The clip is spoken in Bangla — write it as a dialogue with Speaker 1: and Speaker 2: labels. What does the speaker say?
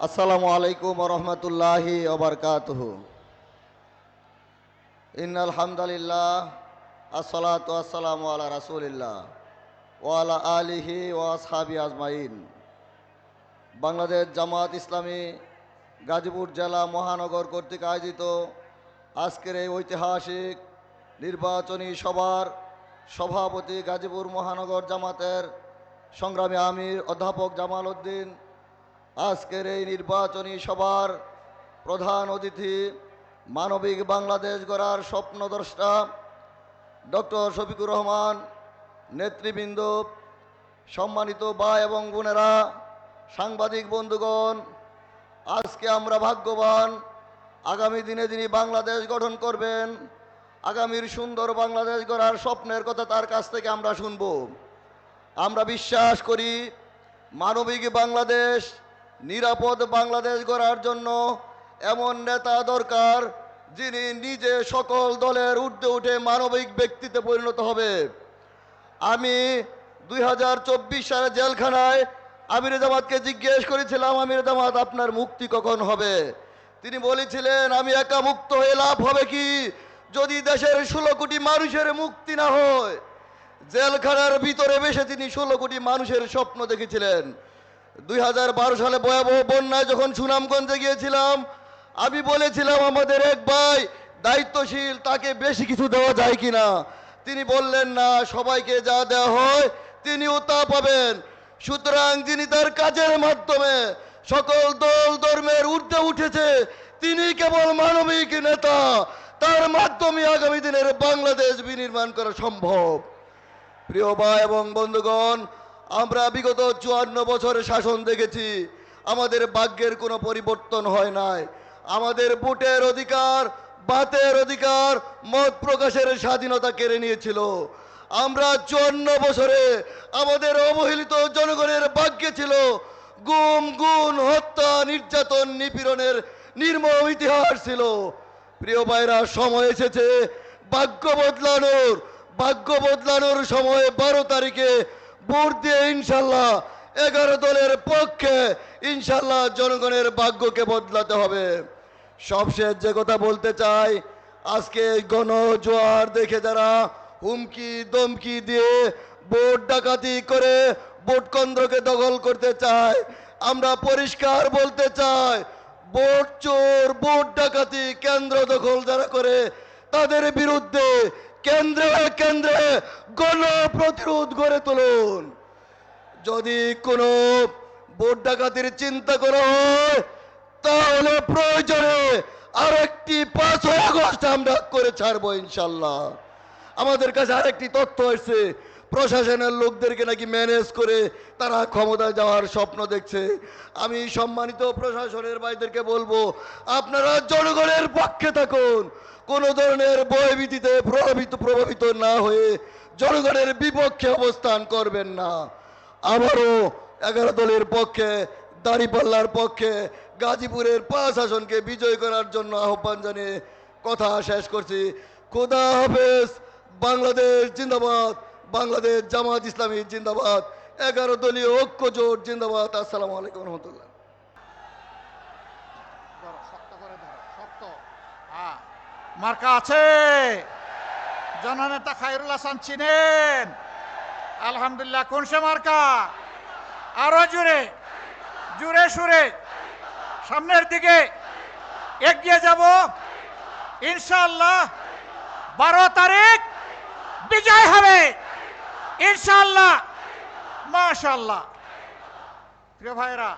Speaker 1: আসসালামু আলাইকুম রহমতুল্লাহি ওবরকাতুহু। ইন্নাল হামদুলিল্লাহ আসসালাতু আসসালামু আলা রাসূলিল্লাহ ওয়া আলা আলিহি ওয়া আসহাবি আজমাইন। বাংলাদেশ জামাত ইসলামী গাজীপুর জেলা মহানগর কর্তৃক আয়োজিত আজকের এই ঐতিহাসিক নির্বাচনী সভার সভাপতি গাজীপুর মহানগর জামাতের সংগ্রামী আমির অধ্যাপক জামাল উদ্দিন, আজকের এই নির্বাচনী সভার প্রধান অতিথি মানবিক বাংলাদেশ গড়ার স্বপ্নদ্রষ্টা ডক্টর শফিকুর রহমান, নেতৃবৃন্দ, সম্মানিত ভাই এবং বোনেরা, সাংবাদিক বন্ধুগণ, আজকে আমরা ভাগ্যবান। আগামী দিনে যিনি বাংলাদেশ গঠন করবেন, আগামীর সুন্দর বাংলাদেশ গড়ার স্বপ্নের কথা তার কাছ থেকে আমরা শুনব। আমরা বিশ্বাস করি মানবিক বাংলাদেশ, নিরাপদ বাংলাদেশ গড়ার জন্য এমন নেতা দরকার যিনি নিজে সকল দলের ঊর্ধ্বে উঠে মানবিক ব্যক্তিতে পরিণত হবে। আমি 2024 সালে জেলখানায় আমির জামাতকে জিজ্ঞেস করেছিলাম, আমির জামাত আপনার মুক্তি কখন হবে? তিনি বলেছিলেন, আমি একা মুক্ত হয়ে লাভ হবে কি যদি দেশের 16 কোটি মানুষের মুক্তি না হয়। জেলখানার ভিতরে বসে তিনি 16 কোটি মানুষের স্বপ্ন দেখেছিলেন। 2012 সালে ভয়াবহ বন্যায় যখন সুনামগঞ্জে গিয়েছিলাম, আমি বলেছিলাম আমাদের এক ভাই দায়িত্বশীল, তাকে বেশি কিছু দেওয়া যায় কিনা। তিনি বললেন না, সবাইকে যা দেওয়া হয় তিনিও তা পাবেন। সুতরাং যিনি তার কাজের মাধ্যমে সকল দল ধর্মের ঊর্ধ্বে উঠেছে তিনি কেবল মানবিক নেতা, তার মাধ্যমে আগামী দিনের বাংলাদেশ বিনির্মাণ করা সম্ভব। প্রিয় ভাই এবং বন্ধুগণ, আমরা বিগত 54 বছরের শাসন দেখেছি, আমাদের ভাগ্যের কোনো পরিবর্তন হয় নাই। আমাদের ভোটের অধিকার, বাতের অধিকার, মত প্রকাশের স্বাধীনতা কেড়ে নিয়েছিল। আমরা 54 বছরে আমাদের অবহেলিত জনগণের ভাগ্যে ছিল গুম, গুণ, হত্যা, নির্যাতন, নিপীড়নের নির্মম ইতিহাস ছিল। প্রিয় ভাইরা, সময় এসেছে ভাগ্য বদলানোর। ভাগ্য বদলানোর সময় 12 তারিখে ভোট দিয়ে ইনশাল্লাহ 11 দলের পক্ষে ইনশাল্লাহ জনগণের ভাগ্যকে বদলাতে হবে। সবশেষ যে কথা বলতে চাই, আজকে গণজোয়ার দেখে যারা হুমকি দমকি দিয়ে ভোট ডাকাতি করে ভোট কেন্দ্রকে দখল করতে চায়, আমরা পরিষ্কার বলতে চাই, ভোট চোর, ভোট ডাকাতি, কেন্দ্র দখল যারা করে তাদের বিরুদ্ধে কেন্দ্রে কেন্দ্রে গণ প্রতিরোধ গড়ে তুলুন। যদি কোনো ভোট ডাকাতির চিন্তা করা হয় তাহলে প্রয়োজনে আরেকটি 5 আগস্ট আমরা করে ছাড়বো ইনশাল্লাহ। আমাদের কাছে আরেকটি তথ্য এসেছে, প্রশাসনের লোকদেরকে নাকি ম্যানেজ করে তারা ক্ষমতায় যাওয়ার স্বপ্ন দেখছে। আমি সম্মানিত প্রশাসনের ভাইদেরকে বলবো, আপনারা জনগণের পক্ষে থাকুন, কোনো ধরনের ভয়ভীতিতে প্রভাবিত না হয়ে জনগণের বিপক্ষে অবস্থান করবেন না। আবারও 11 দলের পক্ষে, দাঁড়িপাল্লার পক্ষে গাজীপুরের 5 আসনকে বিজয় করার জন্য আহ্বান জানিয়ে কথা শেষ করছি। খোদা হাফেজ। বাংলাদেশ জিন্দাবাদ, বাংলাদেশ জামাত ইসলামী জিন্দাবাদ, 11 দলীয় ঐক্য জোট জিন্দাবাদ। আসসালামু আলাইকুম রহমতুল্লাহ।
Speaker 2: মার্কা আছে, জননেতা খায়রুল হাসান চিনেন? আলহামদুলিল্লাহ। কোন সে মার্কা? আরো জোরে জোরে সুরে সামনের দিকে এগিয়ে যাব ইনশাআল্লাহ। 12 তারিখ বিজয় হবে ইনশাআল্লাহ। মাশাআল্লাহ। প্রিয় ভাইরা,